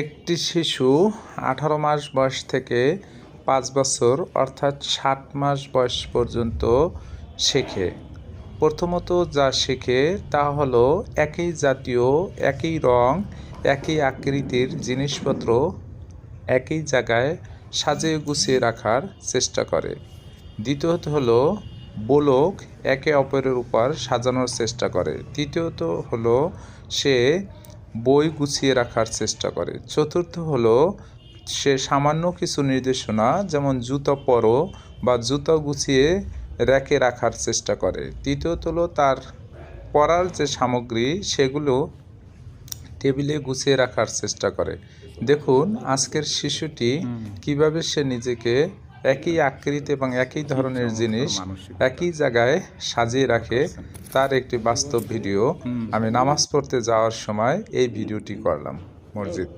একটি শিশু 18 মাস বয়স থেকে 5 বছর অর্থাৎ 60 মাস বয়স পর্যন্ত শেখে। প্রথমত যা শেখে তা হলো একই জাতীয়, একই রং, একই আকৃতির জিনিসপত্র একই জায়গায় সাজিয়ে গুছিয়ে রাখার চেষ্টা করে। দ্বিতীয়ত হলো ব্লক একে অপরের উপর সাজানোর চেষ্টা করে। তৃতীয়ত হলো সে বই গুছিয়ে রাখার চেষ্টা করে। চতুর্থ হলো সে সামান্য কিছু নির্দেশনা যেমন জুতো পরো বা জুতো গুছিয়ে রেখে রাখার চেষ্টা করে। তৃতীয়ত হলো তার পড়ার যে সামগ্রী সেগুলো টেবিলে গুছিয়ে রাখার চেষ্টা করে। দেখুন আজকের শিশুটি কিভাবে সে নিজেকে একই আকৃতি এবং একই ধরনের জিনিস একই জায়গায় সাজিয়ে রাখে তার একটি বাস্তব ভিডিও। আমি নামাজ পড়তে যাওয়ার সময় এই ভিডিওটি করলাম মসজিদ।